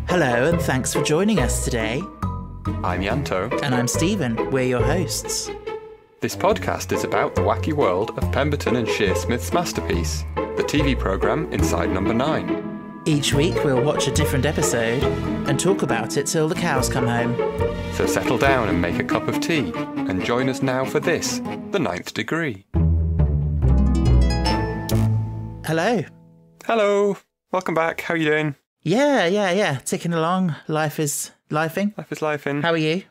Hello, and thanks for joining us today. I'm Yanto. And I'm Stephen. We're your hosts. This podcast is about the wacky world of Pemberton and Shearsmith's masterpiece, the TV programme Inside Number 9. Each week we'll watch a different episode and talk about it till the cows come home. So settle down and make a cup of tea, and join us now for this, The Ninth Degree. Hello. Hello. Welcome back. How are you doing? Yeah. Ticking along. Life is lifing. Life is lifing. How are you?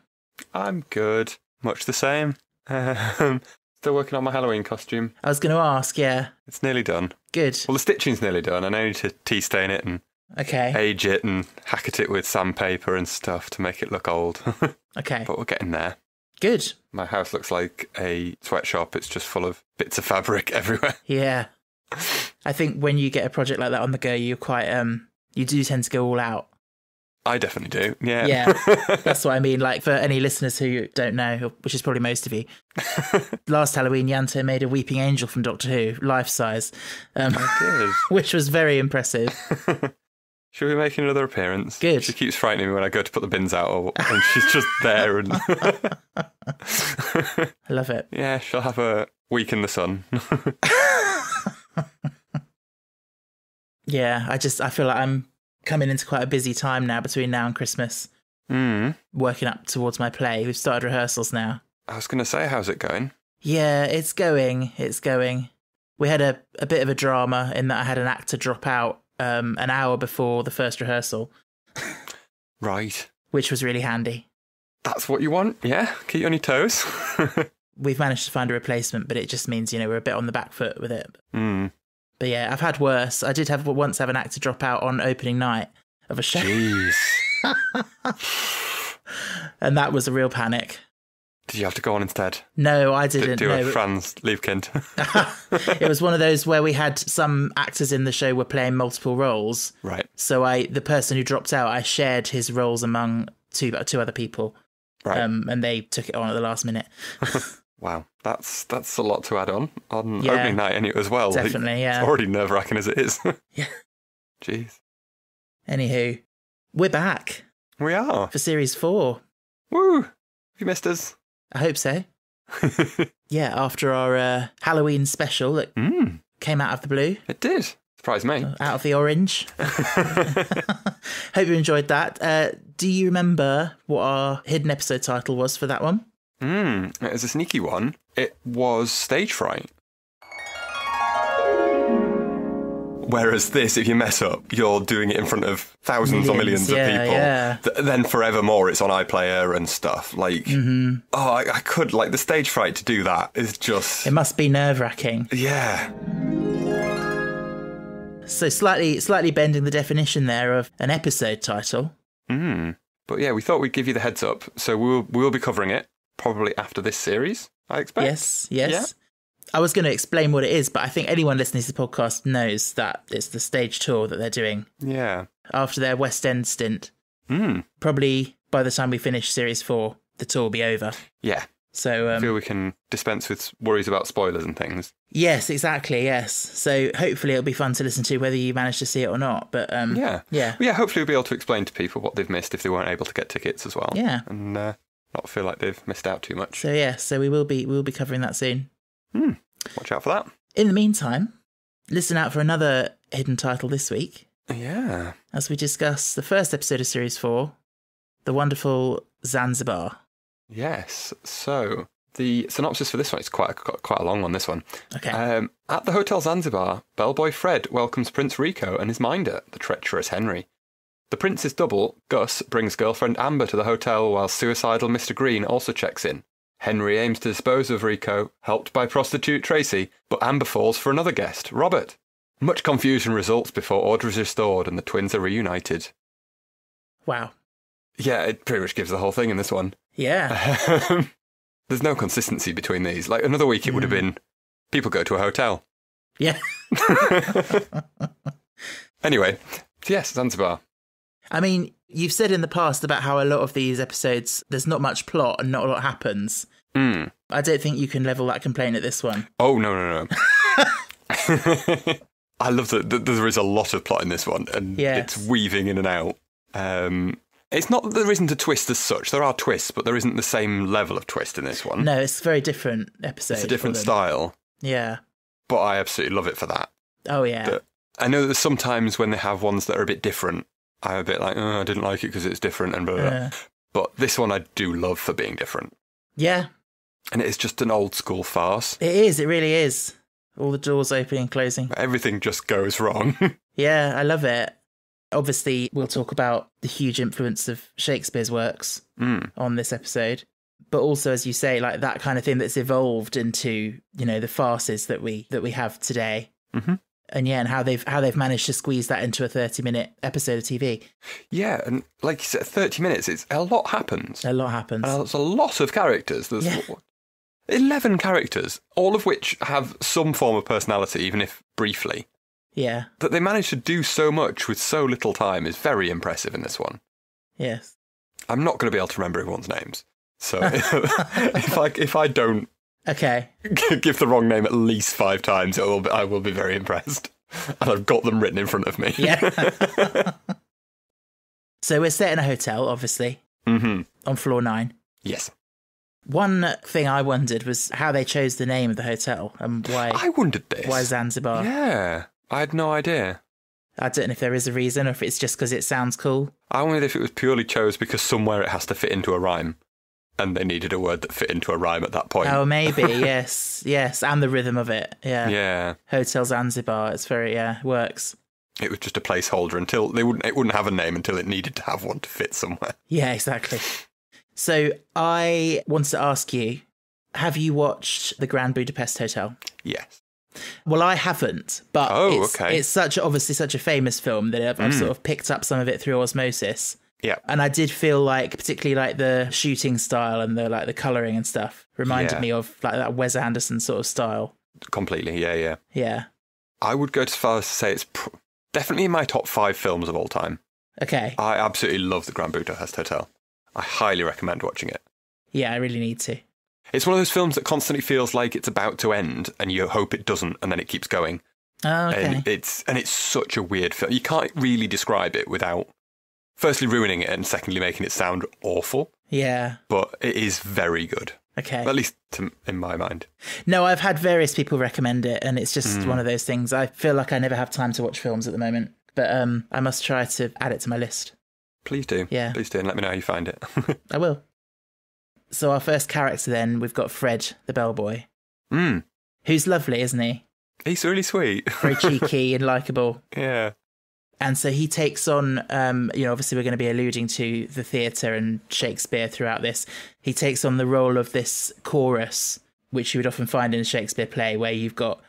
I'm good. Much the same. Still working on my Halloween costume. I was going to ask, yeah. It's nearly done. Good. Well, the stitching's nearly done. I need to tea stain it and age it and hack at it with sandpaper and stuff to make it look old. Okay. But we're getting there. Good. My house looks like a sweatshop. It's just full of bits of fabric everywhere. Yeah. I think when you get a project like that on the go, you're quite, you do tend to go all out. I definitely do, yeah. Yeah, that's what I mean. Like, for any listeners who don't know, which is probably most of you, last Halloween, Yanto made a weeping angel from Doctor Who, life-size, which was very impressive. She'll be making another appearance. Good. She keeps frightening me when I go to put the bins out, and she's just there. And I love it. Yeah, she'll have a week in the sun. Yeah, I feel like I'm coming into quite a busy time now between now and Christmas. Working up towards my play. We've started rehearsals now. I was going to say, how's it going? Yeah, it's going. We had a bit of a drama in that I had an actor drop out an hour before the first rehearsal. Right. Which was really handy. That's what you want, yeah? Keep you on your toes. We've managed to find a replacement, but it just means, we're a bit on the back foot with it. But yeah, I've had worse. I did once have an actor drop out on opening night of a show. Jeez. And that was a real panic. Did you have to go on instead? No, I didn't. Do a Franz Liebkind. It was one of those where we had some actors in the show were playing multiple roles. Right. So the person who dropped out, I shared his roles among two other people. Right. And they took it on at the last minute. Wow, that's a lot to add on opening night as well. Definitely, yeah. It's already nerve-wracking as it is. Yeah. Jeez. Anywho, we're back. We are. For Series 4. Woo! Have you missed us? I hope so. Yeah, after our Halloween special that came out of the blue. It did. Surprised me. Out of the orange. Hope you enjoyed that. Do you remember what our hidden episode title was for that one? It was a sneaky one. It was Stage Fright. Whereas this, if you mess up, you're doing it in front of thousands or millions of people. Yeah. Then forevermore, it's on iPlayer and stuff. Like, I could, like, the Stage Fright to do that is just... It must be nerve-wracking. Yeah. So slightly bending the definition there of an episode title. But yeah, we thought we'd give you the heads up. So we'll be covering it probably after this series, I expect. Yes. Yeah. I was going to explain what it is, but I think anyone listening to the podcast knows that it's the stage tour that they're doing. Yeah. After their West End stint. Probably by the time we finish Series 4, the tour will be over. Yeah. So I feel we can dispense with worries about spoilers and things. Yes, exactly, yes. So hopefully it'll be fun to listen to whether you manage to see it or not. But Yeah, hopefully we'll be able to explain to people what they've missed if they weren't able to get tickets as well. Yeah. And not feel like they've missed out too much. So we will be covering that soon. Watch out for that. In the meantime, listen out for another hidden title this week. Yeah. As we discuss the first episode of Series 4, the wonderful Zanzibar. Yes. So the synopsis for this one is quite a long one, this one. Okay. At the Hotel Zanzibar, bellboy Fred welcomes Prince Rico and his minder, the treacherous Henry. The prince's double, Gus, brings girlfriend Amber to the hotel while suicidal Mr. Green also checks in. Henry aims to dispose of Rico, helped by prostitute Tracy, but Amber falls for another guest, Robert. Much confusion results before order is restored and the twins are reunited. Wow. Yeah, it pretty much gives the whole thing in this one. Yeah. There's no consistency between these. Like, another week it would have been, people go to a hotel. Yeah. Anyway, yes, Zanzibar. I mean, you've said in the past about how a lot of these episodes, there's not much plot and not a lot happens. I don't think you can level that complaint at this one. Oh, no. I love that there is a lot of plot in this one, and it's weaving in and out. It's not that there isn't a twist as such. There are twists, but there isn't the same level of twist in this one. No, it's a very different episode. It's a different style. Yeah. But I absolutely love it for that. Oh, yeah. I know that there's sometimes when they have ones that are a bit different, I'm a bit like, I didn't like it because it's different and blah, blah, blah. But this one I do love for being different. Yeah. And it's just an old school farce. It is, it really is. All the doors opening and closing. Everything just goes wrong. Yeah, I love it. Obviously, we'll talk about the huge influence of Shakespeare's works on this episode. But also, as you say, like that kind of thing that's evolved into, you know, the farces that we have today. Mm-hmm. And yeah, and how they've managed to squeeze that into a 30-minute episode of TV. Yeah, and like you said, 30 minutes, it's a lot happens. A lot happens. And there's a lot of characters. There's 11 characters, all of which have some form of personality, even if briefly. Yeah. That they managed to do so much with so little time is very impressive in this one. Yes. I'm not going to be able to remember everyone's names. So if I don't give the wrong name at least 5 times, I will be very impressed. And I've got them written in front of me. Yeah. So we're set in a hotel, obviously, on floor 9. Yes. One thing I wondered was how they chose the name of the hotel and why. I wondered this. Why Zanzibar? Yeah, I had no idea. I don't know if there is a reason or if it's just because it sounds cool. I wondered if it was purely chose because somewhere it has to fit into a rhyme. And they needed a word that fit into a rhyme at that point. Oh, maybe, yes. Yes, and the rhythm of it, yeah. Yeah. Hotel Zanzibar, it's very, works. It was just a placeholder until it wouldn't have a name until it needed to have one to fit somewhere. Yeah, exactly. So I wanted to ask you, have you watched The Grand Budapest Hotel? Yes. Well, I haven't, but it's obviously such a famous film that I've sort of picked up some of it through osmosis. Yeah. And I did feel like, particularly like the shooting style and the colouring and stuff reminded me of like that Wes Anderson sort of style. Completely, yeah. Yeah. I would go as far as to say it's definitely in my top 5 films of all time. Okay. I absolutely love The Grand Budapest Hotel. I highly recommend watching it. Yeah, I really need to. It's one of those films that constantly feels like it's about to end and you hope it doesn't and then it keeps going. Oh, okay. And it's such a weird film. You can't really describe it without firstly ruining it and secondly making it sound awful. Yeah. But it is very good. Okay. At least in my mind. No, I've had various people recommend it and it's just one of those things. I feel like I never have time to watch films at the moment, but I must try to add it to my list. Please do. Yeah. Please do and let me know how you find it. I will. So our first character then, we've got Fred, the bellboy. Who's lovely, isn't he? He's really sweet. Very cheeky and likeable. Yeah. And so he takes on, obviously we're going to be alluding to the theatre and Shakespeare throughout this. He takes on the role of this chorus, which you would often find in a Shakespeare play, where you've got,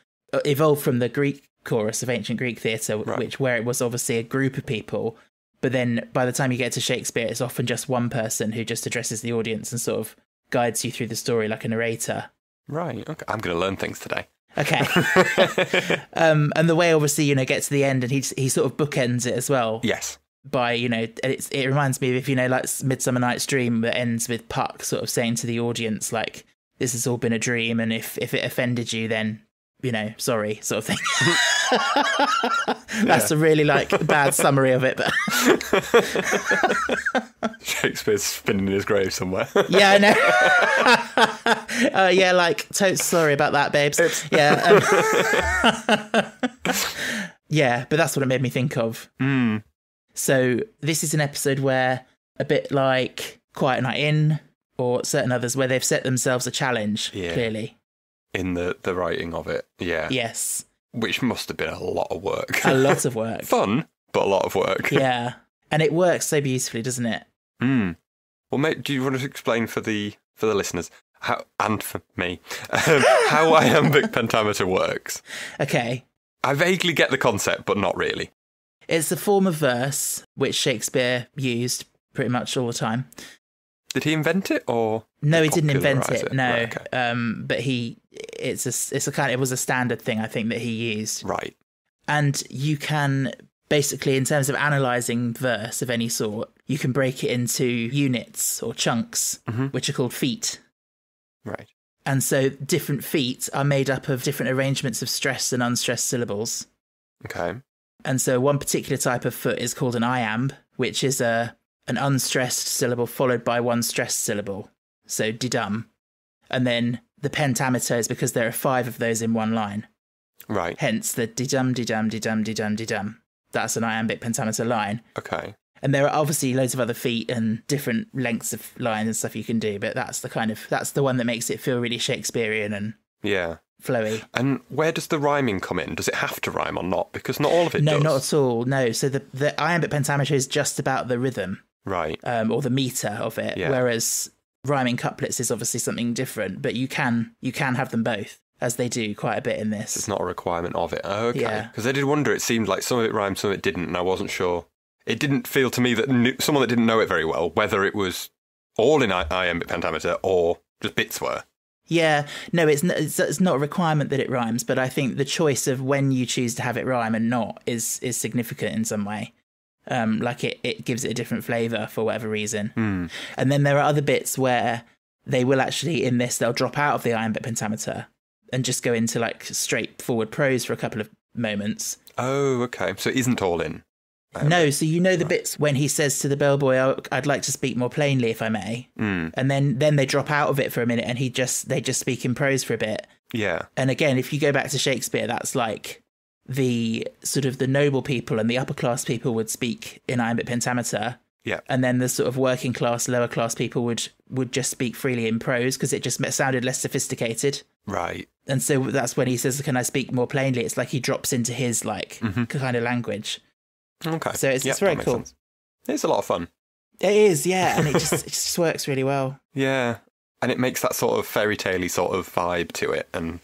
evolved from the Greek chorus of ancient Greek theatre, where it was obviously a group of people. But then by the time you get to Shakespeare, it's often just one person who just addresses the audience and sort of guides you through the story like a narrator. Right, okay. I'm going to learn things today. Okay. And the way, obviously, get to the end and he sort of bookends it as well. Yes. By, it reminds me of, like Midsummer Night's Dream that ends with Puck sort of saying to the audience, like, this has all been a dream and if it offended you, then, sorry, sort of thing. That's a really, bad summary of it. But Shakespeare's spinning in his grave somewhere. Yeah, I know. Totes sorry about that, babes. Yeah. Yeah, but that's what it made me think of. So this is an episode where, a bit like Quiet Night In or certain others, where they've set themselves a challenge, clearly. In the writing of it, yeah. Yes. Which must have been a lot of work. A lot of work. Fun, but a lot of work. Yeah. And it works so beautifully, doesn't it? Well, mate, do you want to explain for the listeners, how, and for me, how iambic pentameter works? Okay. I vaguely get the concept, but not really. It's a form of verse which Shakespeare used pretty much all the time. Did he invent it, or no? He didn't invent it. No, right, okay. But it was a standard thing I think that he used. Right. And you can basically, in terms of analysing verse of any sort, you can break it into units or chunks, which are called feet. Right. And so different feet are made up of different arrangements of stressed and unstressed syllables. Okay. And so one particular type of foot is called an iamb, which is an unstressed syllable followed by one stressed syllable. So didum. And then the pentameter is because there are 5 of those in one line. Right. Hence the didum, didum, didum, didum, didum. That's an iambic pentameter line. Okay. And there are obviously loads of other feet and different lengths of lines and stuff you can do, but that's the one that makes it feel really Shakespearean and flowy. And where does the rhyming come in? Does it have to rhyme or not? Because not all of it does. No, not at all. No. So the iambic pentameter is just about the rhythm. Right. Or the meter of it. Yeah. Whereas rhyming couplets is obviously something different, but you can have them both, as they do quite a bit in this. It's not a requirement of it. Oh, okay. Because I did wonder, it seemed like some of it rhymed, some of it didn't, and I wasn't sure. It didn't feel to me that someone that didn't know it very well, whether it was all in iambic pentameter or just bits were. Yeah, no, it's not a requirement that it rhymes, but I think the choice of when you choose to have it rhyme and not is significant in some way. Like it gives it a different flavour for whatever reason. Mm. And then there are other bits where they will actually, in this, they'll drop out of the iambic pentameter and just go into like straightforward prose for a couple of moments. Oh, okay. So it isn't all in. No, so the bits when he says to the bellboy, "Oh, I'd like to speak more plainly, if I may," and then they drop out of it for a minute, and they just speak in prose for a bit. Yeah. And again, if you go back to Shakespeare, that's like the sort of the noble people and the upper class people would speak in iambic pentameter. Yeah. And then the sort of working class, lower class people would just speak freely in prose because it just sounded less sophisticated. Right. And so that's when he says, "Can I speak more plainly?" It's like he drops into his like kind of language. Okay. So it's very cool. Sense. It's a lot of fun. It is, yeah, and it just works really well. Yeah, and it makes that sort of fairy tale-y sort of vibe to it, and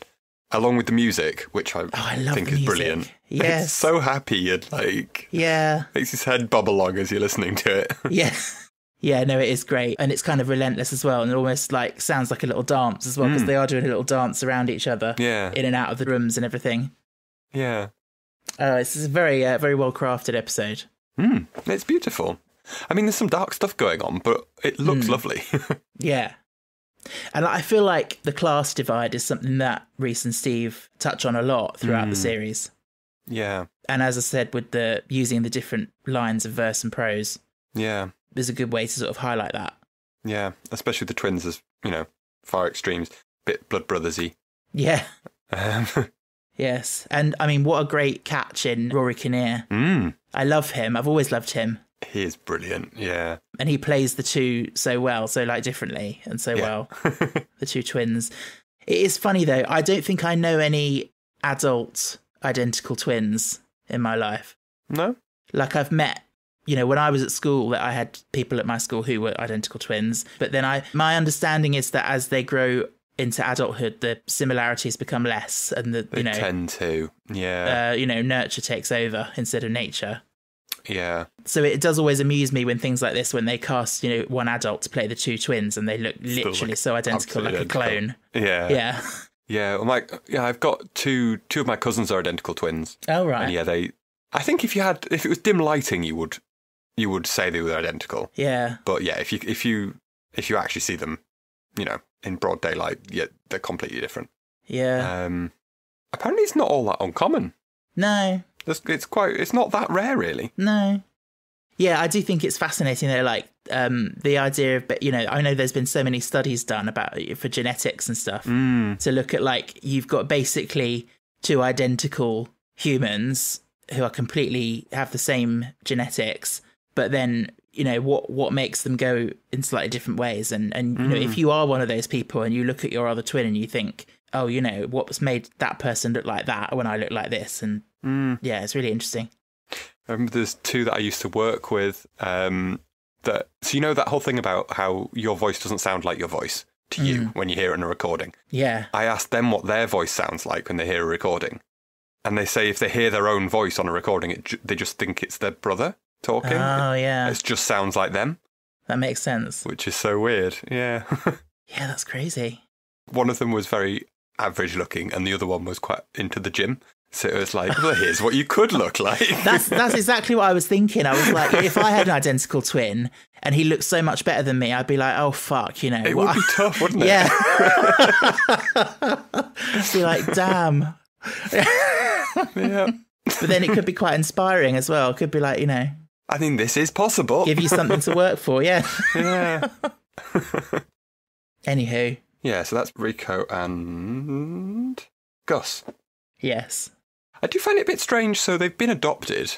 along with the music, which I think is brilliant. Yes. It's so happy and makes his head bob along as you're listening to it. Yeah. Yeah, no, it is great. And it's kind of relentless as well. And it almost like sounds like a little dance as well, because they are doing a little dance around each other in and out of the rooms and everything. Yeah. It's a very, very well crafted episode. It's beautiful. I mean, there's some dark stuff going on, but it looks lovely. Yeah. And I feel like the class divide is something that Reese and Steve touch on a lot throughout the series. Yeah. And as I said, with using the different lines of verse and prose. Yeah. There's a good way to sort of highlight that. Yeah, especially the twins as, far extremes, bit Blood Brothers-y. Yeah. Yes. And I mean, what a great catch in Rory Kinnear. I love him. I've always loved him. He is brilliant, yeah. And he plays the two so well, so like differently and so well. The two twins. It is funny though, I don't think I know any adult identical twins in my life. No? Like I've met, when I was at school, I had people at my school who were identical twins. But then my understanding is that as they grow into adulthood, the similarities become less, and they tend to, nurture takes over instead of nature. Yeah. So it does always amuse me when things like this, when they cast, one adult to play the two twins, and they look literally so identical, like a clone. Yeah. Yeah. Yeah. Well, I've got two of my cousins are identical twins. Oh right. And I think if it was dim lighting, you would say they were identical. Yeah. But yeah, if you actually see them, in broad daylight, they're completely different. Yeah. Apparently it's not all that uncommon. No. It's not that rare, really. No. Yeah, I do think it's fascinating though, like the idea of, I know there's been so many studies done for genetics and stuff to look at like you've got basically two identical humans who are completely have the same genetics, but then what makes them go in slightly different ways, and if you are one of those people and you look at your other twin and you think, oh, what's made that person look like that when I look like this, and yeah, it's really interesting. I remember there's two that I used to work with so that whole thing about how your voice doesn't sound like your voice to you when you hear it in a recording. Yeah. I asked them what their voice sounds like when they hear a recording, and they say if they hear their own voice on a recording, they just think it's their brother talking. Oh, yeah. It just sounds like them. That makes sense. Which is so weird, yeah. Yeah, that's crazy. One of them was very average looking, and the other one was quite into the gym. So it was like, well, here's what you could look like. That's exactly what I was thinking. I was like, if I had an identical twin and he looked so much better than me, I'd be like, oh, fuck, It would be tough, wouldn't it? Yeah. I'd be like, damn. Yeah. But then it could be quite inspiring as well. It could be like, I mean, this is possible. Give you something to work for, yeah. Yeah. Anywho. Yeah, so that's Rico and Gus. Yes. I do find it a bit strange. So they've been adopted,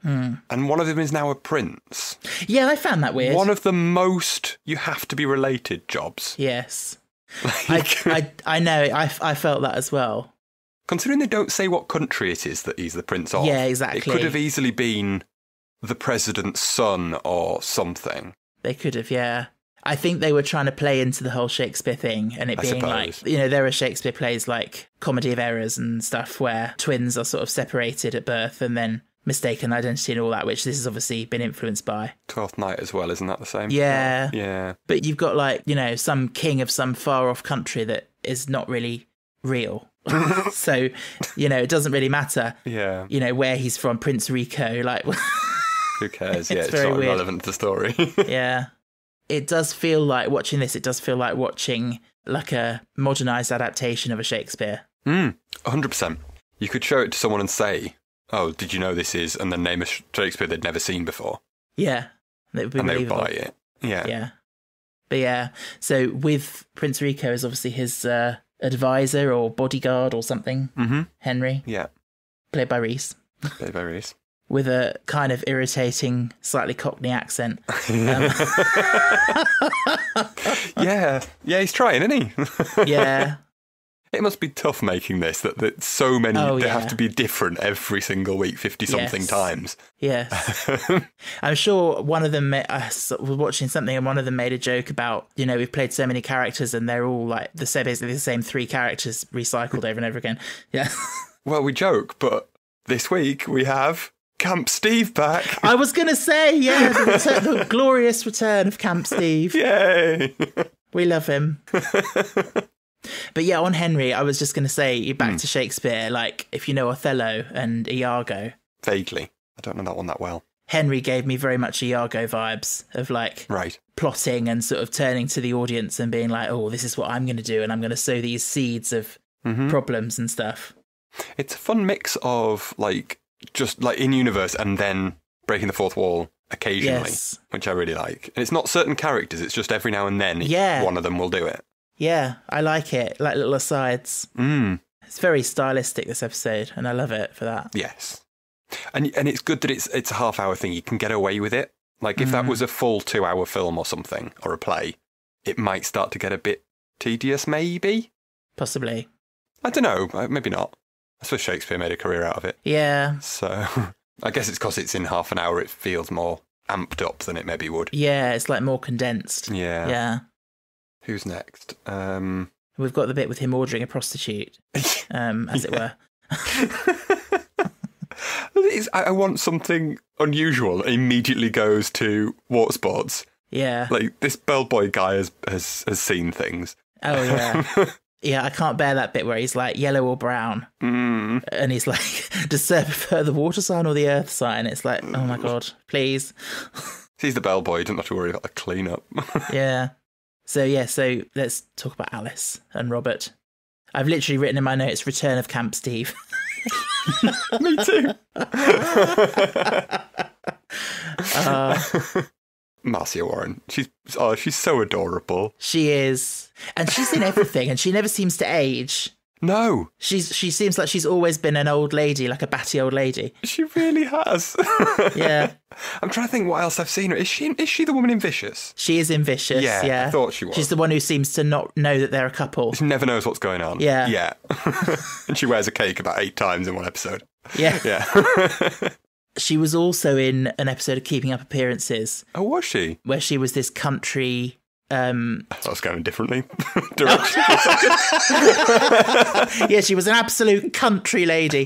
and one of them is now a prince. Yeah, I found that weird. One of the most you have to be related jobs. Yes. I know, I felt that as well. Considering they don't say what country it is that he's the prince of. Yeah, exactly. It could have easily been the president's son or something. They could have, yeah. I think they were trying to play into the whole Shakespeare thing, and it being like, there are Shakespeare plays like Comedy of Errors and stuff where twins are sort of separated at birth and then mistaken identity and all that, which this has obviously been influenced by. Twelfth Night as well, isn't that the same? Yeah. Yeah. But you've got like, some king of some far off country that is not really real. So, it doesn't really matter. Yeah. Where he's from, Prince Rico, like... Who cares? Yeah, it's very not weird. relevant to the story. Yeah. It does feel like, watching this, it does feel like watching like a modernised adaptation of a Shakespeare. 100%. You could show it to someone and say, oh, did you know this is, and then name a Shakespeare they'd never seen before. Yeah. It would be and they believable. would buy it. Yeah. Yeah. But yeah, so with Prince Rico is obviously his advisor or bodyguard or something, Henry. Yeah. Played by Reese. Played by Reese. With a kind of irritating, slightly Cockney accent. Yeah, he's trying, isn't he? Yeah. It must be tough making this, that so many, they have to be different every single week, 50-something times. Yes. I'm sure one of them, I was watching something and one of them made a joke about, we've played so many characters and they're all like basically the same 3 characters recycled over and over again. Yeah. Well, we joke, but this week we have Camp Steve back. I was going to say, yeah, the glorious return of Camp Steve. Yay! We love him. But yeah, on Henry, I was just going to say, back to Shakespeare, like, if you know Othello and Iago. Vaguely. I don't know that one that well. Henry gave me very much Iago vibes of like plotting and sort of turning to the audience and being like, oh, this is what I'm going to do. And I'm going to sow these seeds of problems and stuff. It's a fun mix of like, just like in universe and then breaking the fourth wall occasionally, which I really like. And it's not certain characters, it's just every now and then one of them will do it. Yeah, I like it, like little asides. It's very stylistic, this episode, and I love it for that. Yes. And it's good that it's a half-hour thing. You can get away with it. Like, if that was a full 2-hour film or something, or a play, it might start to get a bit tedious, maybe? Possibly. I don't know, maybe not. I suppose Shakespeare made a career out of it. Yeah. So, I guess it's because it's in half an hour, it feels more amped up than it maybe would. Yeah, it's like more condensed. Yeah. Yeah. Who's next? We've got the bit with him ordering a prostitute, as it were. I want something unusual. Immediately goes to water sports. Yeah. Like, this bellboy guy has seen things. Oh, yeah. Yeah, I can't bear that bit where he's like yellow or brown. And he's like, does Sir prefer the water sign or the earth sign? It's like, oh my God, please. He's the bellboy, don't have to worry about the clean-up. Yeah. So let's talk about Alice and Robert. I've literally written in my notes, Return of Camp Steve. Me too. Marcia Warren. She's so adorable. She is. And she's in everything, and she never seems to age. No. She seems like she's always been an old lady, like a batty old lady. She really has. Yeah. I'm trying to think what else I've seen her. Is she the woman in Vicious? She is in Vicious, yeah. I thought she was. She's the one who seems to not know that they're a couple. She never knows what's going on. Yeah. Yeah. And she wears a cake about 8 times in one episode. Yeah. Yeah. She was also in an episode of Keeping Up Appearances. Oh, was she? Where she was this country... I was going differently. Direction. Yeah, she was an absolute country lady.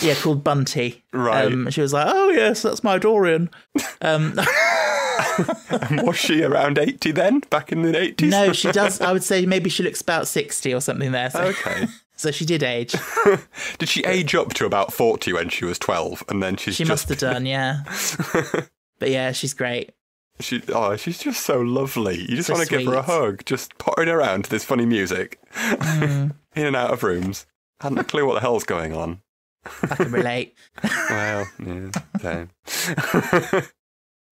Yeah, called Bunty. Right. She was like, oh, yes, that's my Dorian. And was she around 80 then? Back in the 80s? No, she does. I would say maybe she looks about 60 or something there. So. Okay. So she did age. Did she age up to about 40 when she was 12? And then she must have done, yeah. But yeah, she's great. She's just so lovely. You just want to give her a hug, just pottering around to this funny music. In and out of rooms. Hadn't a clue what the hell's going on. I can relate. Well, yeah, same.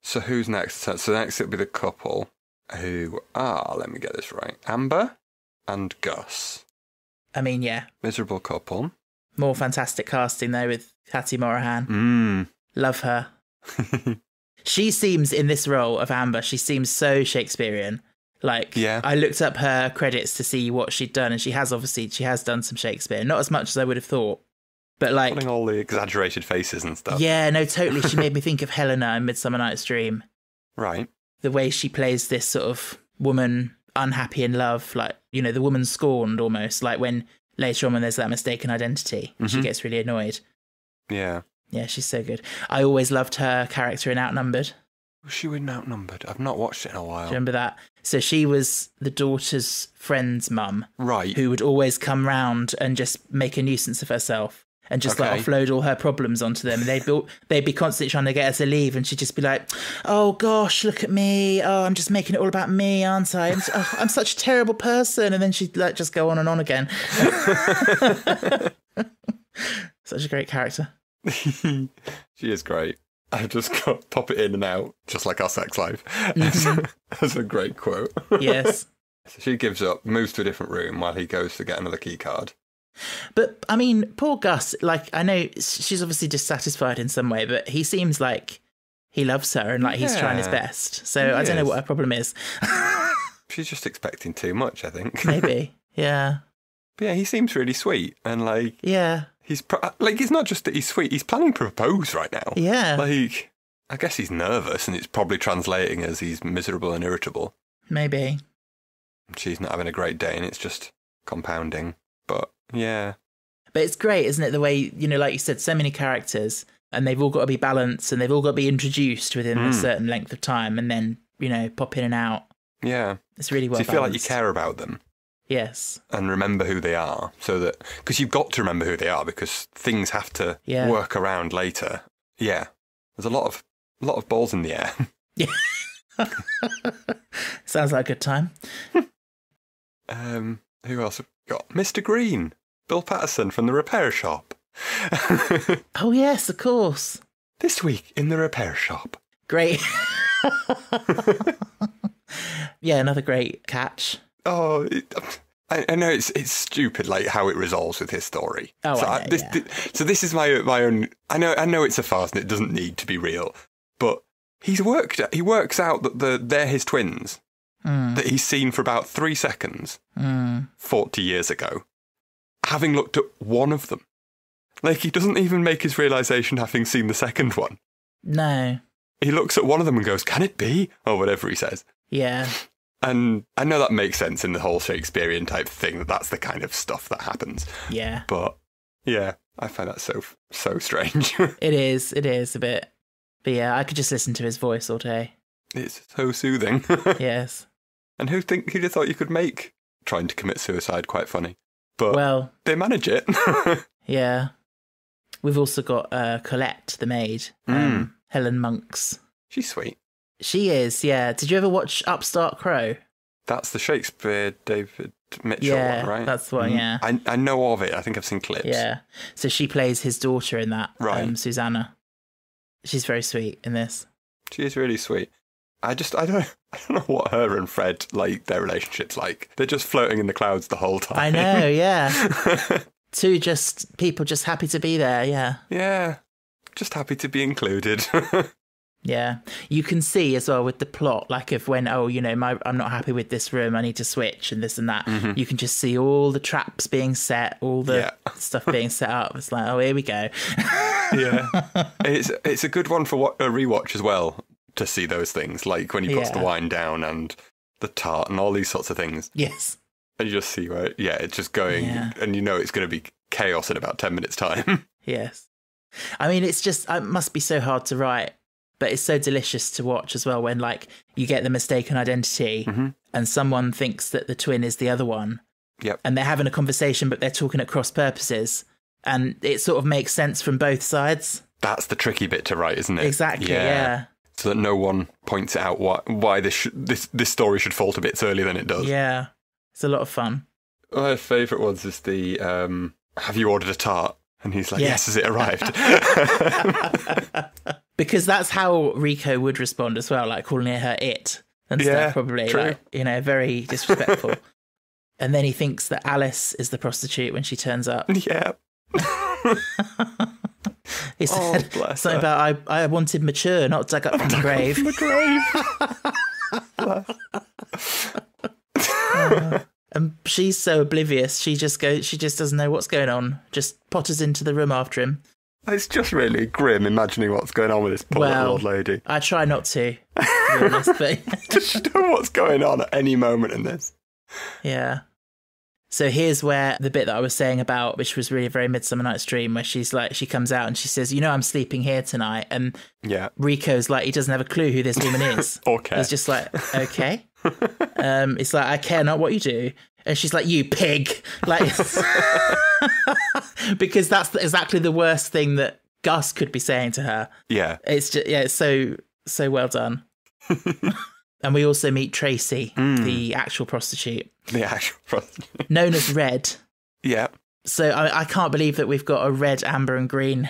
So who's next? So next it'll be the couple who are, let me get this right, Amber and Gus. I mean, yeah. Miserable couple. More fantastic casting, though, with Hattie Morahan. Love her. She seems, in this role of Amber, she seems so Shakespearean. Like, yeah. I looked up her credits to see what she'd done, and she has done some Shakespeare. Not as much as I would have thought. But like, putting all the exaggerated faces and stuff. Yeah, no, totally. She made me think of Helena in Midsummer Night's Dream. Right. The way she plays this sort of woman unhappy in love, like, you know, the woman scorned almost, like when later on when there's that mistaken identity, she gets really annoyed. Yeah. Yeah, she's so good. I always loved her character in Outnumbered. Was she in Outnumbered? I've not watched it in a while. Do you remember that? So she was the daughter's friend's mum. Right. Who would always come round and just make a nuisance of herself. And just like offload all her problems onto them. And they'd be constantly trying to get her to leave. And she'd just be like, oh gosh, look at me. Oh, I'm just making it all about me, aren't I? I'm such a terrible person. And then she'd like just go on and on again. Such a great character. She is great. I've just got to pop it in and out, just like our sex life. That's a great quote. Yes. So she gives up, moves to a different room while he goes to get another key card. But, I mean, poor Gus, like, I know she's obviously dissatisfied in some way, but he seems like he loves her and, like, he's trying his best. So I don't know what her problem is. She's just expecting too much, I think. Maybe, yeah. But yeah, he seems really sweet and, like... Yeah. He's, it's not just that he's sweet, he's planning to propose right now. Yeah. Like, I guess he's nervous and it's probably translating as he's miserable and irritable. Maybe. She's not having a great day and it's just compounding. But... yeah. But it's great, isn't it? The way, you know, like you said, so many characters and they've all got to be balanced and they've all got to be introduced within a certain length of time and then, you know, pop in and out. Yeah. It's really well balanced. So you feel like you care about them. Yes. And remember who they are so that, because you've got to remember who they are because things have to work around later. Yeah. There's a lot of balls in the air. Yeah. Sounds like a good time. Who else have we got? Mr. Green. Bill Patterson from the repair shop. Oh, yes, of course. This week in the repair shop. Great. Yeah, another great catch. Oh, I know it's stupid, like how it resolves with his story. Oh, so so this is my own. I know it's a farce and it doesn't need to be real, but he works out that they're his twins. That he's seen for about 3 seconds 40 years ago, having looked at one of them. Like, he doesn't even make his realisation having seen the second one. No. He looks at one of them and goes, can it be? Or whatever he says. Yeah. And I know that makes sense in the whole Shakespearean type thing, that's the kind of stuff that happens. Yeah. But, yeah, I find that so strange. It is a bit. But yeah, I could just listen to his voice all day. It's so soothing. Yes. And who'd have thought you could make trying to commit suicide quite funny? But they manage it. Yeah. We've also got Colette, the maid, Helen Monks. She's sweet. She is, yeah. Did you ever watch Upstart Crow? That's the Shakespeare David Mitchell one, right? That's the one, yeah. I know of it. I think I've seen clips. Yeah. So she plays his daughter in that, Susanna. She's very sweet in this. She is really sweet. I don't know what her and Fred, like, their relationship's like. They're just floating in the clouds the whole time. I know, yeah. Two people just happy to be there, yeah. Yeah. Just happy to be included. Yeah. You can see as well with the plot, like if when, I'm not happy with this room, I need to switch and this and that. You can just see all the traps being set, all the stuff being set up. It's like, oh, here we go. Yeah. It's a good one for a rewatch as well, to see those things, like when he puts the wine down and the tart and all these sorts of things. Yes. And you just see where, it's just going, and you know it's going to be chaos in about 10 minutes' time. Yes. I mean, it must be so hard to write, but it's so delicious to watch as well when, like, you get the mistaken identity and someone thinks that the twin is the other one. Yep. And they're having a conversation, but they're talking at cross purposes. And it sort of makes sense from both sides. That's the tricky bit to write, isn't it? Exactly, yeah. So that no one points out why this story should fall to bits earlier than it does. Yeah. It's a lot of fun. One of my favourite ones is the, have you ordered a tart? And he's like, yes, has it arrived? Because that's how Rico would respond as well, like calling her it and stuff, probably. True. Like, you know, very disrespectful. And then he thinks that Alice is the prostitute when she turns up. Yeah. He said something about, I wanted mature, not dug up from the grave. And she's so oblivious. She just doesn't know what's going on. Just potters into the room after him. It's just really grim imagining what's going on with this poor little old lady. I try not to be honest, but just know what's going on at any moment in this. Yeah. So here's where the bit that I was saying about, which was really a very Midsummer Night's Dream, where she's like, she comes out and she says, you know, I'm sleeping here tonight. And Rico's like, he doesn't have a clue who this woman is. Okay. He's just like, okay. It's like, I care not what you do. And she's like, you pig. Like, because that's exactly the worst thing that Gus could be saying to her. Yeah. It's just, it's so well done. And we also meet Tracy, the actual prostitute. The actual prostitute. Known as Red. Yeah. So I can't believe that we've got a red, amber and green.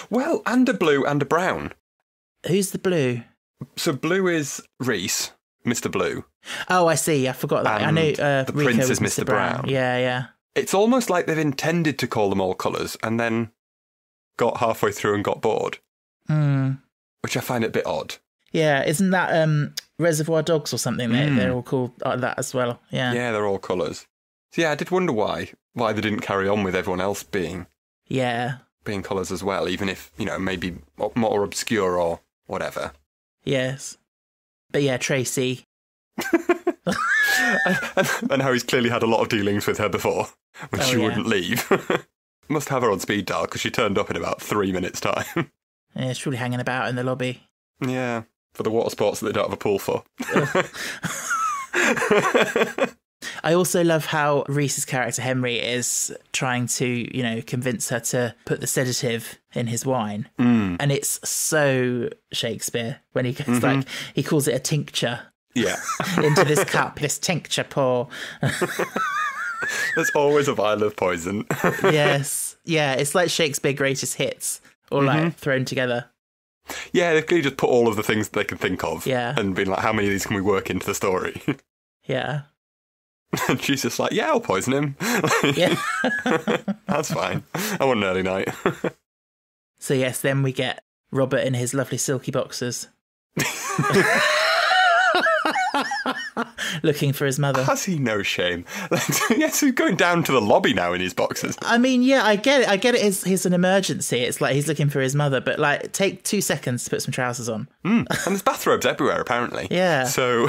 Well, and a blue and a brown. Who's the blue? So blue is Reese, Mr. Blue. Oh, I see. I forgot that. And I know the Rico prince was is Mr. Brown. Yeah. It's almost like they've intended to call them all colours and then got halfway through and got bored. Which I find it a bit odd. Yeah, isn't that Reservoir Dogs or something? They're all called that as well. Yeah. Yeah, they're all colours. So yeah, I did wonder why they didn't carry on with everyone else being colours as well, even if, you know, maybe more obscure or whatever. Yes. But yeah, Tracy. and how he's clearly had a lot of dealings with her before when she wouldn't leave. Must have her on speed dial because she turned up in about 3 minutes' time. Yeah, she's probably hanging about in the lobby. Yeah, for the water sports that they don't have a pool for. I also love how Reese's character Henry is trying to, you know, convince her to put the sedative in his wine. And it's so Shakespeare when he goes like, he calls it a tincture. Yeah. Into this cup, this tincture pour. There's always a vial of poison. Yes. Yeah, it's like Shakespeare greatest hits, all like thrown together. Yeah, they've clearly just put all of the things that they can think of. Yeah. And been like, how many of these can we work into the story? Yeah. And she's just like, yeah, I'll poison him. Yeah. That's fine. I want an early night. So yes, then we get Robert in his lovely silky boxers. Looking for his mother. Has he no shame? Yes, he's going down to the lobby now in his boxers. I mean, yeah, I get it. It's an emergency. It's like he's looking for his mother, but like, take 2 seconds to put some trousers on. And there's bathrobes everywhere, apparently. Yeah. So.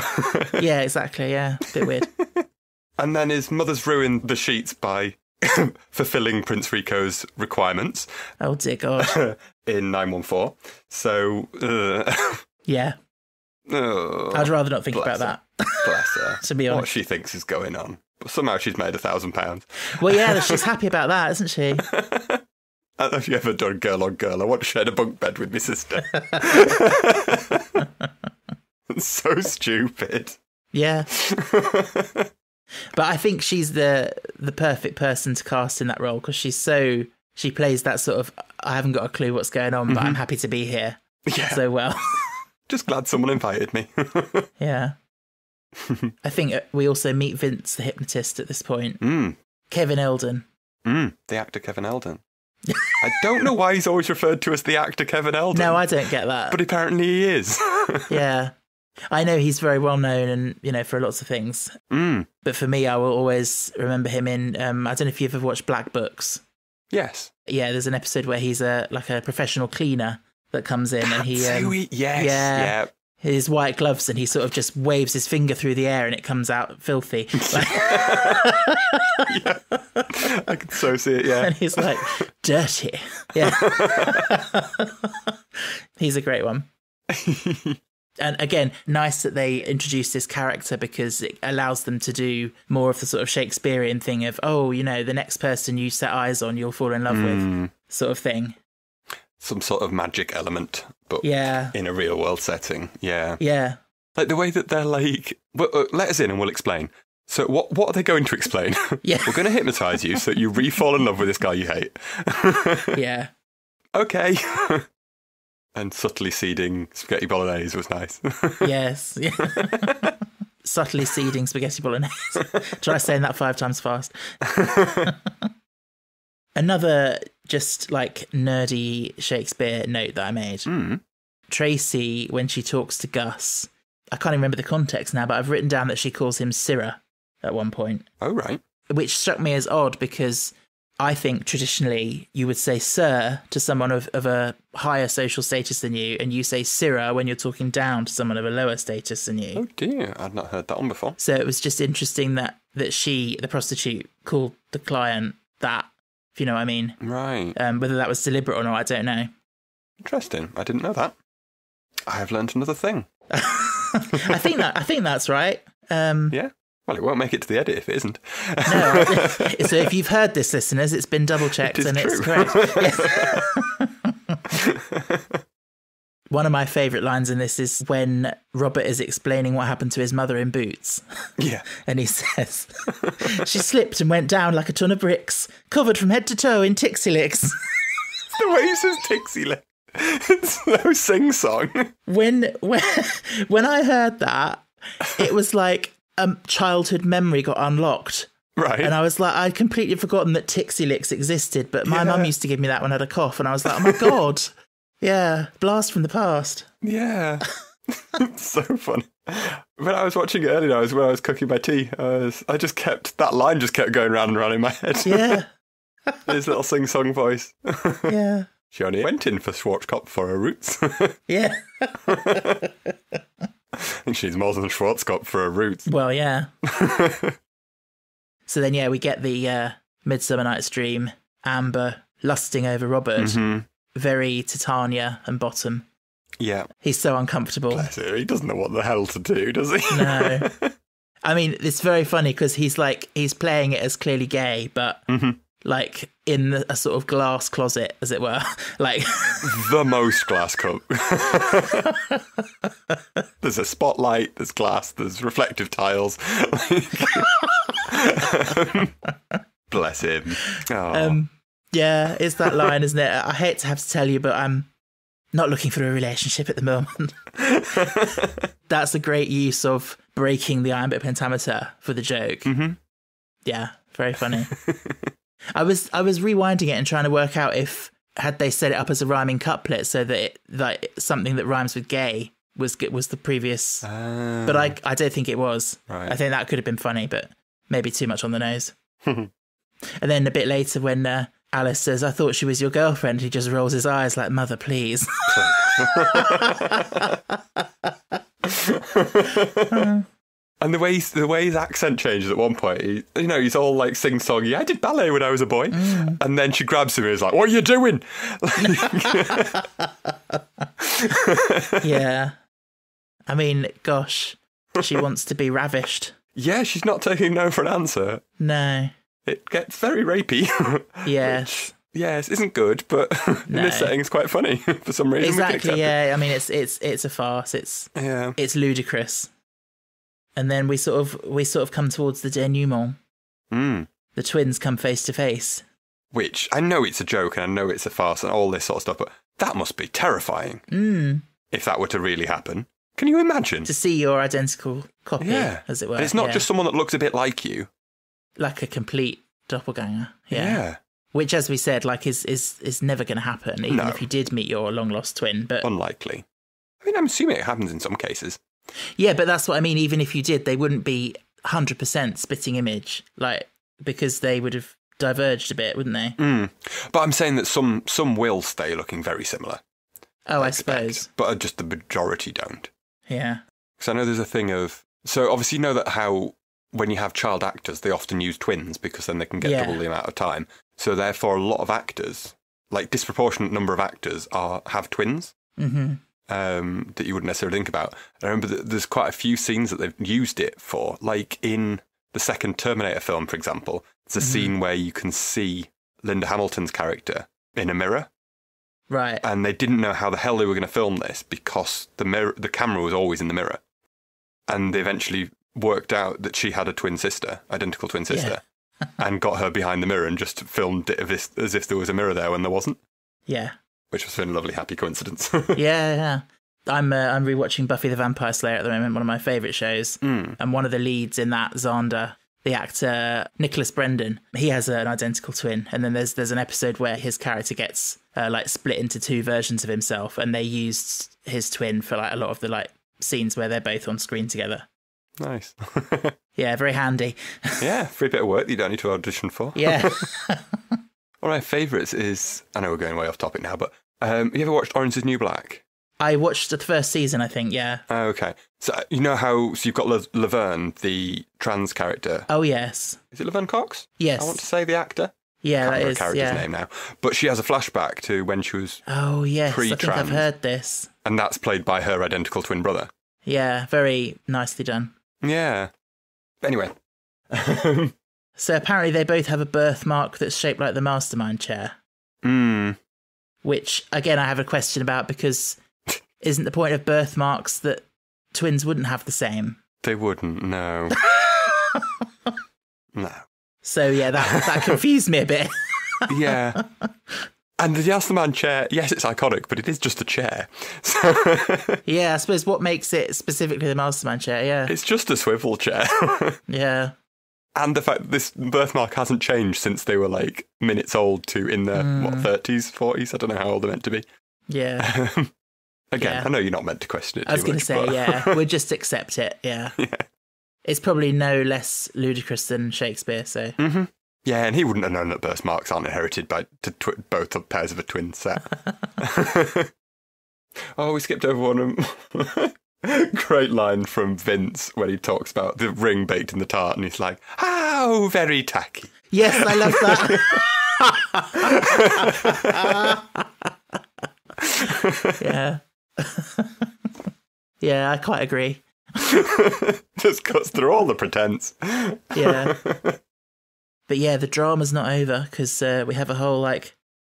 Yeah, exactly. Yeah, a bit weird. And then his mother's ruined the sheets by fulfilling Prince Rico's requirements. Oh dear God. In 914. So. Yeah. Oh, I'd rather not think about that. Bless her. To be honest. What she thinks is going on. But somehow she's made £1,000. Well, yeah, she's happy about that, isn't she? Have you ever done girl on girl? I want to share a bunk bed with my sister. It's so stupid. Yeah. But I think she's the perfect person to cast in that role because she plays that sort of, I haven't got a clue what's going on, but I'm happy to be here. Yeah. So well. Just glad someone invited me. Yeah. I think we also meet Vince, the hypnotist, at this point. Kevin Eldon. The actor Kevin Eldon. I don't know why he's always referred to as the actor Kevin Eldon. No, I don't get that. But apparently he is. Yeah. I know he's very well known and, you know, for lots of things. But for me, I will always remember him in, I don't know if you've ever watched Black Books. Yes. Yeah, there's an episode where he's like a professional cleaner that comes in and he his white gloves and he sort of just waves his finger through the air and it comes out filthy. Yeah. I can so see it, yeah. And he's like, dirty. Yeah. He's a great one. And again, nice that they introduced this character because it allows them to do more of the sort of Shakespearean thing of, oh, you know, the next person you set eyes on, you'll fall in love with sort of thing. Some sort of magic element, but in a real world setting. Yeah. Yeah. Like the way that they're like, well, let us in and we'll explain. So what are they going to explain? Yeah. We're going to hypnotise you so that you re-fall in love with this guy you hate. Yeah. Okay. And subtly seeding spaghetti bolognese was nice. Yes. Yeah. Subtly seeding spaghetti bolognese. Try saying that 5 times fast. Another just like nerdy Shakespeare note that I made. Tracy, when she talks to Gus, I can't even remember the context now, but I've written down that she calls him Sirrah at one point. Oh, right. Which struck me as odd because I think traditionally you would say sir to someone of a higher social status than you, and you say Sirrah when you're talking down to someone of a lower status than you. Oh dear, I'd not heard that one before. So it was just interesting that she, the prostitute, called the client that, if you know what I mean. Right. Whether that was deliberate or not, I don't know. Interesting. I didn't know that. I have learnt another thing. I think that's right. Yeah. Well, it won't make it to the edit if it isn't. No. So if you've heard this, listeners, it's been double checked and it's correct. Yes. One of my favourite lines in this is when Robert is explaining what happened to his mother in Boots. Yeah. And he says, she slipped and went down like a ton of bricks, covered from head to toe in Tixie Licks. The way he says Tixie Licks. It's no sing-song. When I heard that, it was like a childhood memory got unlocked. Right. And I was like, I'd completely forgotten that Tixie Licks existed, but my mum used to give me that when I had a cough, and I was like, oh my God. Yeah, blast from the past. Yeah. It's so funny. When I was watching it earlier, when I was cooking my tea, that line just kept going round and round in my head. Yeah. His little sing-song voice. Yeah. She only went in for Schwarzkopf for her roots. Yeah. And she's more than Schwarzkopf for her roots. Well, yeah. So then, yeah, we get the Midsummer Night's Dream, Amber lusting over Robert, very Titania and Bottom. Yeah. He's so uncomfortable. Bless him. He doesn't know what the hell to do, does he? No. I mean, it's very funny because he's playing it as clearly gay, but like in a sort of glass closet, as it were. Like the most glass cup. There's a spotlight, there's glass, there's reflective tiles. Bless him. Yeah, it's that line, isn't it? I hate to have to tell you, but I'm not looking for a relationship at the moment. That's a great use of breaking the iambic pentameter for the joke. Yeah, very funny. I was rewinding it and trying to work out if had they set it up as a rhyming couplet so that something that rhymes with gay was the previous. But I don't think it was. Right. I think that could have been funny, but maybe too much on the nose. And then a bit later when Alice says, "I thought she was your girlfriend," he just rolls his eyes like, "Mother, please." And the way his accent changes at one point, he's all like sing-songy. I did ballet when I was a boy. And then she grabs him and is like, "What are you doing?" Yeah. I mean, gosh, she wants to be ravished. Yeah, she's not taking no for an answer. No. It gets very rapey. Yes. Which, yes, isn't good, but in this setting it's quite funny for some reason. Exactly, yeah. I mean, it's a farce. It's ludicrous. And then we sort of come towards the denouement. The twins come face to face. Which, I know it's a joke and I know it's a farce and all this sort of stuff, but that must be terrifying. If that were to really happen. Can you imagine? To see your identical copy, as it were. And it's not just someone that looks a bit like you. Like a complete doppelganger. Yeah. Which, as we said, like is never going to happen, even if you did meet your long-lost twin. But unlikely. I mean, I'm assuming it happens in some cases. Yeah, but that's what I mean. Even if you did, they wouldn't be 100% spitting image, like, because they would have diverged a bit, wouldn't they? But I'm saying that some will stay looking very similar. Oh, I suppose. But just the majority don't. Yeah. Because I know there's a thing of... So obviously you know that how when you have child actors, they often use twins because then they can get double the amount of time. So therefore a lot of actors, like disproportionate number of actors have twins. That you wouldn't necessarily think about. I remember that there's quite a few scenes that they've used it for, like in the second Terminator film, for example. It's a scene where you can see Linda Hamilton's character in a mirror. Right. And they didn't know how the hell they were going to film this because the camera was always in the mirror. And they eventually worked out that she had a twin sister, identical twin sister, and got her behind the mirror and just filmed it as if there was a mirror there when there wasn't. Yeah. Which was a lovely, happy coincidence. Yeah. I'm rewatching Buffy the Vampire Slayer at the moment, one of my favourite shows. And one of the leads in that, Xander, the actor Nicholas Brendan, he has an identical twin. And then there's an episode where his character gets split into two versions of himself, and they used his twin for a lot of the scenes where they're both on screen together. Nice. Yeah, very handy. Yeah, free bit of work that you don't need to audition for. Yeah. One of my favourites is, I know we're going way off topic now, but you ever watched Orange is the New Black? I watched the first season, I think, yeah. Oh, okay. So you know how you've got Laverne, the trans character. Oh, yes. Is it Laverne Cox? Yes. I want to say the actor. Yeah, that is. I can't remember her character's name now. But she has a flashback to when she was Oh, yes. pre-trans. I think I've heard this. And that's played by her identical twin brother. Yeah, very nicely done. Yeah. Anyway. So apparently they both have a birthmark that's shaped like the Mastermind chair. Which, again, I have a question about, because isn't the point of birthmarks that twins wouldn't have the same? They wouldn't, no. No. So, yeah, that confused me a bit. Yeah. And the Mastermind chair, yes, it's iconic, but it is just a chair. So yeah, I suppose what makes it specifically the Mastermind chair, yeah. It's just a swivel chair. Yeah. And the fact that this birthmark hasn't changed since they were minutes old to in their, 30s, 40s? I don't know how old they're meant to be. Yeah. Again, Yeah. I know you're not meant to question it. I was going to say, yeah, we'll just accept it, yeah. It's probably no less ludicrous than Shakespeare, so. Mm-hmm. Yeah, and he wouldn't have known that birthmarks aren't inherited by both pairs of a twin set. Oh, we skipped over one of them. Great line from Vince when he talks about the ring baked in the tart, and he's like, "How very tacky." Yes, I love that. Yeah. Yeah, I quite agree. Just cuts through all the pretense. Yeah. But yeah, the drama's not over, because we have a whole,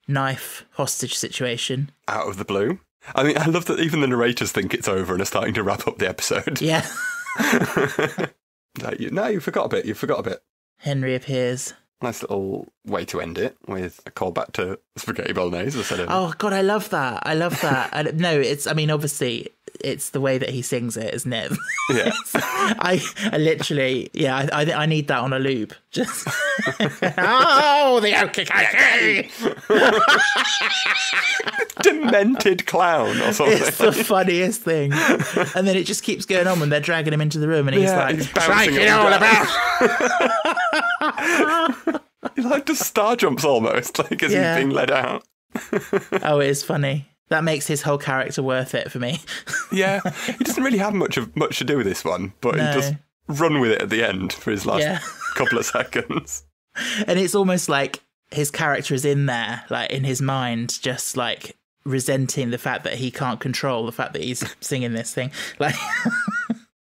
knife hostage situation. Out of the blue. I mean, I love that even the narrators think it's over and are starting to wrap up the episode. Yeah. No, you forgot a bit. You forgot a bit. Henry appears. Nice little way to end it, with a callback to spaghetti bolognese. Oh, God, I love that. I love that. And no, obviously, it's the way that he sings it, isn't it? Yeah. I literally, yeah, I need that on a loop. Just, oh, the okay. Demented clown or something. It's the funniest thing. And then it just keeps going on when they're dragging him into the room, and he's he's bouncing it all about. He just star jumps almost, as he's being led out. Oh, it is funny. That makes his whole character worth it for me. Yeah, he doesn't really have much to do with this one, but he does run with it at the end for his last couple of seconds. And it's almost like his character is in there, in his mind, just resenting the fact that he can't control the fact that he's singing this thing.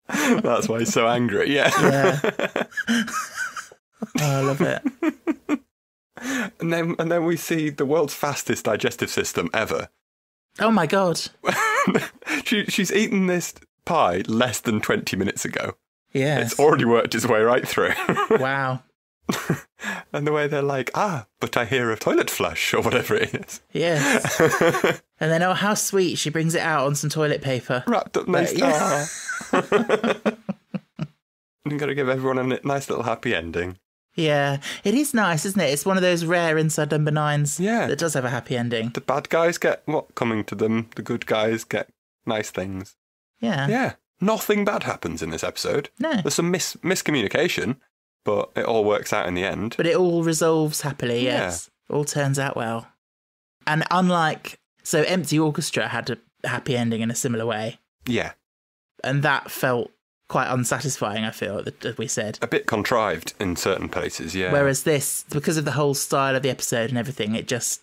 That's why he's so angry. Yeah. Oh, I love it. And then we see the world's fastest digestive system ever. Oh my God. She's eaten this pie less than 20 minutes ago. Yeah. It's already worked its way right through. Wow. And the way they're like, but I hear a toilet flush, or whatever it is. Yes. And then, how sweet, she brings it out on some toilet paper. Wrapped up nice. Yeah. You've got to give everyone a nice little happy ending. Yeah, it is nice, isn't it? It's one of those rare Inside Number 9s that does have a happy ending. The bad guys get what coming to them. The good guys get nice things. Yeah. Yeah. Nothing bad happens in this episode. No. There's some miscommunication, but it all works out in the end. But it all resolves happily, yes. All turns out well. And so Empty Orchestra had a happy ending in a similar way. Yeah. And that felt quite unsatisfying, I feel, as we said. A bit contrived in certain places, yeah. Whereas this, because of the whole style of the episode and everything, it just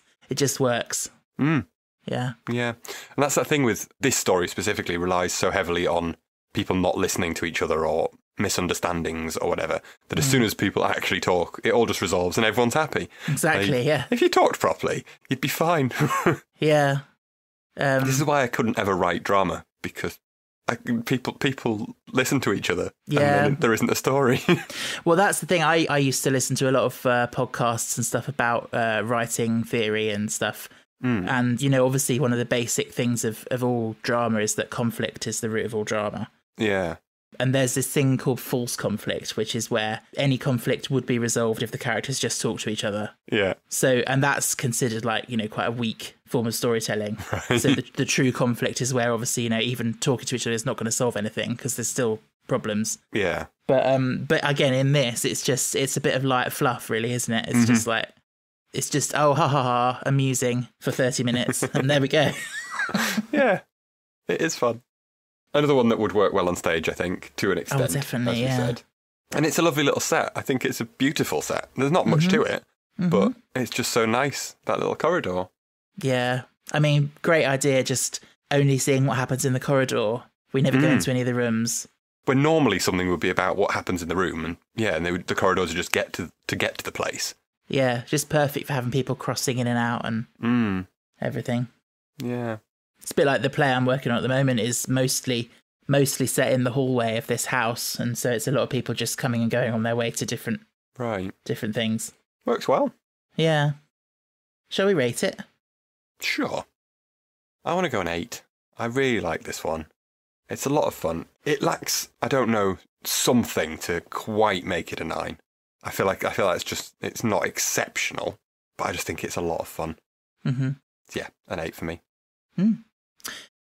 works. Mm. Yeah. Yeah. And that's that thing with this story specifically, relies so heavily on people not listening to each other or misunderstandings or whatever, that as soon as people actually talk, it all just resolves and everyone's happy. Exactly, yeah. If you talked properly, you'd be fine. Yeah. This is why I couldn't ever write drama, because people listen to each other. Yeah. And then there isn't a story. Well, that's the thing. I used to listen to a lot of podcasts and stuff about writing theory and stuff. And, obviously one of the basic things of all drama is that conflict is the root of all drama. Yeah. And there's this thing called false conflict, which is where any conflict would be resolved if the characters just talk to each other. Yeah. So, and that's considered like, quite a weak form of storytelling. Right. So the true conflict is where obviously, even talking to each other is not going to solve anything because there's still problems. Yeah. But again, in this, it's a bit of light fluff, really, isn't it? It's just like, oh, ha ha ha, amusing for 30 minutes. And there we go. Yeah. It is fun. Another one that would work well on stage, I think, to an extent. Oh, definitely, as we said. And it's a lovely little set. I think it's a beautiful set. There's not much to it, but it's just so nice, that little corridor. Yeah. I mean, great idea, just only seeing what happens in the corridor. We never go into any of the rooms. When normally something would be about what happens in the room, and the corridors would just get to the place. Yeah, just perfect for having people crossing in and out and everything. Yeah. It's a bit like the play I'm working on at the moment is mostly set in the hallway of this house, and so it's a lot of people just coming and going on their way to different things. Works well. Yeah. Shall we rate it? Sure. I want to go an 8. I really like this one. It's a lot of fun. It lacks, I don't know, something to quite make it a 9. I feel like it's not exceptional, but I just think it's a lot of fun. Mm-hmm. Yeah, an 8 for me.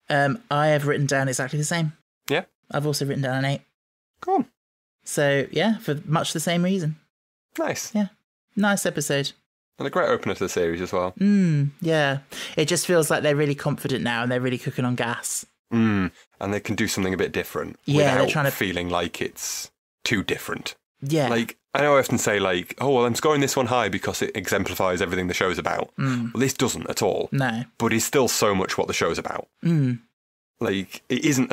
I have written down exactly the same. Yeah. I've also written down an 8. Go on. So, yeah, for much the same reason. Nice. Yeah. Nice episode. And a great opener to the series as well. Yeah. It just feels like they're really confident now and they're really cooking on gas. And they can do something a bit different without feeling like it's too different. Yeah. Like, I know I often say, like, oh, well, I'm scoring this one high because it exemplifies everything the show's about. Well, this doesn't at all. No. But it's still so much what the show's about. Like, it isn't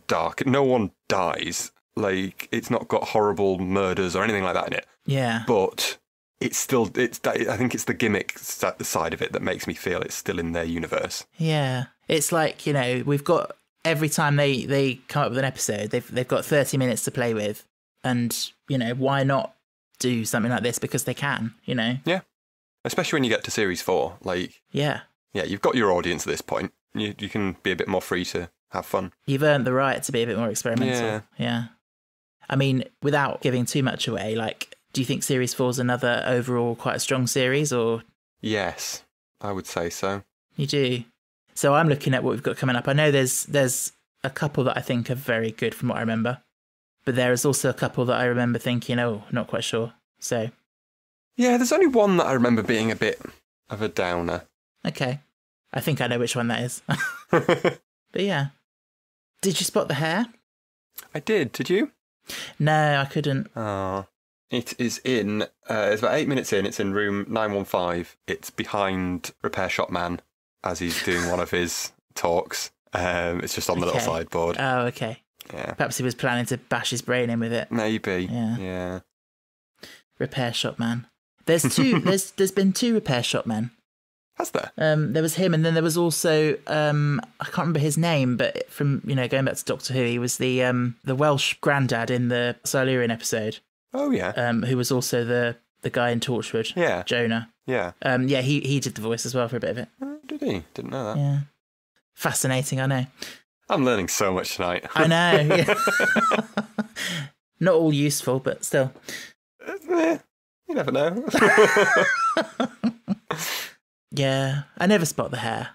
dark. No one dies. Like, it's not got horrible murders or anything like that in it. Yeah. But it's still, I think it's the gimmick side of it that makes me feel it's still in their universe. Yeah. It's like, we've got, every time they come up with an episode, they've got 30 minutes to play with. And, why not do something like this? Because they can, Yeah. Especially when you get to series 4. Like, yeah, you've got your audience at this point. You can be a bit more free to have fun. You've earned the right to be a bit more experimental. Yeah. I mean, without giving too much away, like, do you think series 4 is another overall quite a strong series, or? Yes, I would say so. You do? So I'm looking at what we've got coming up. I know there's a couple that I think are very good from what I remember. But there is also a couple that I remember thinking, oh, not quite sure. So. Yeah, there's only one that I remember being a bit of a downer. Okay. I think I know which one that is. But yeah. Did you spot the hair? I did. Did you? No, I couldn't. Oh. It is in, it's about 8 minutes in. It's in room 915. It's behind Repair Shop Man as he's doing one of his talks. It's just on the little sideboard. Oh, okay. Yeah. Perhaps he was planning to bash his brain in with it. Maybe. Yeah. Repair Shop Man. There's two. there's been 2 Repair Shop Men. Has there? There was him, and then there was also I can't remember his name, but from going back to Doctor Who, he was the Welsh granddad in the Silurian episode. Oh yeah. Who was also the guy in Torchwood. Yeah. Jonah. Yeah. He did the voice as well for a bit of it. Did he? Didn't know that. Yeah. Fascinating, I know. I'm learning so much tonight. I know. Yeah. Not all useful, but still. You never know. Yeah, I never spot the hair.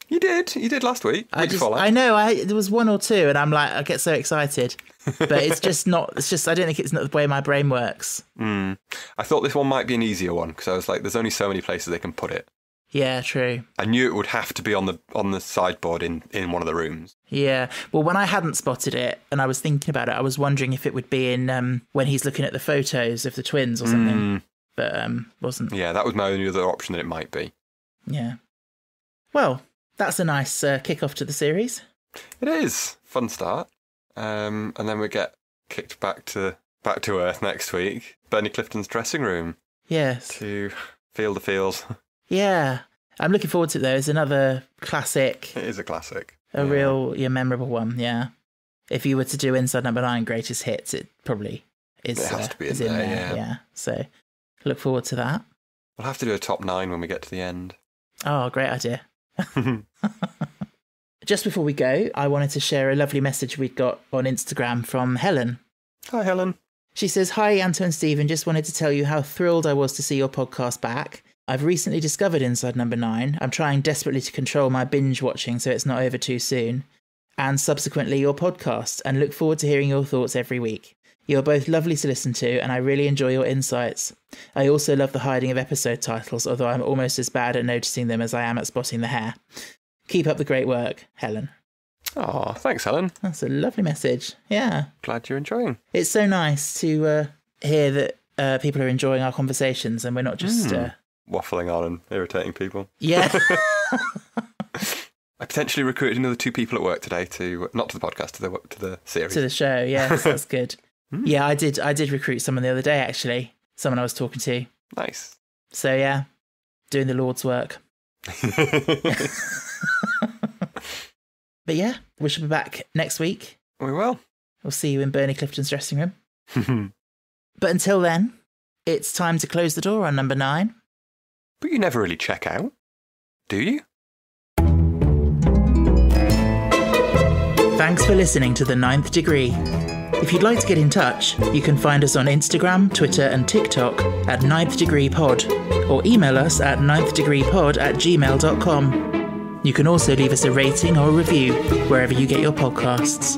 You did last week. I know. There was 1 or 2, and I'm like, I get so excited, but it's just not. It's just I don't think it's not the way my brain works. I thought this one might be an easier one because I was like, there's only so many places they can put it. Yeah, true. I knew it would have to be on the sideboard in one of the rooms. Yeah. Well, when I hadn't spotted it and I was thinking about it, I was wondering if it would be in when he's looking at the photos of the twins or something. But wasn't. Yeah, that was my only other option that it might be. Yeah. Well, that's a nice kick-off to the series. It is. Fun start. And then we get kicked back to Earth next week. Bernie Clifton's dressing room. Yes. To feel the feels. Yeah. I'm looking forward to it, though. It's another classic. It is a classic. real memorable one, yeah. If you were to do Inside Number 9 Greatest Hits, it probably is, It has to be is in in there, there. Yeah. So look forward to that. We'll have to do a top 9 when we get to the end. Oh, great idea. Just before we go, I wanted to share a lovely message we'd got on Instagram from Helen. Hi, Helen. She says, "Hi, Anto and Stephen. Just wanted to tell you how thrilled I was to see your podcast back. I've recently discovered Inside Number 9. I'm trying desperately to control my binge watching so it's not over too soon. And subsequently your podcast, and look forward to hearing your thoughts every week. You're both lovely to listen to, and I really enjoy your insights. I also love the hiding of episode titles, although I'm almost as bad at noticing them as I am at spotting the hair. Keep up the great work, Helen." Oh, thanks, Helen. That's a lovely message. Yeah. Glad you're enjoying. It's so nice to hear that people are enjoying our conversations and we're not just... waffling on and irritating people. Yeah. I potentially recruited another 2 people at work today to, not to the podcast, to the series. To the show, yes, that's good. Yeah, I did recruit someone the other day, actually. Someone I was talking to. Nice. So, yeah, doing the Lord's work. But yeah, we shall be back next week. We will. We'll see you in Bernie Clifton's dressing room. But until then, it's time to close the door on Number 9. But you never really check out, do you? Thanks for listening to The Ninth Degree. If you'd like to get in touch, you can find us on Instagram, Twitter and TikTok at Ninth Degree Pod, or email us at ninthdegreepod@gmail.com. You can also leave us a rating or a review wherever you get your podcasts.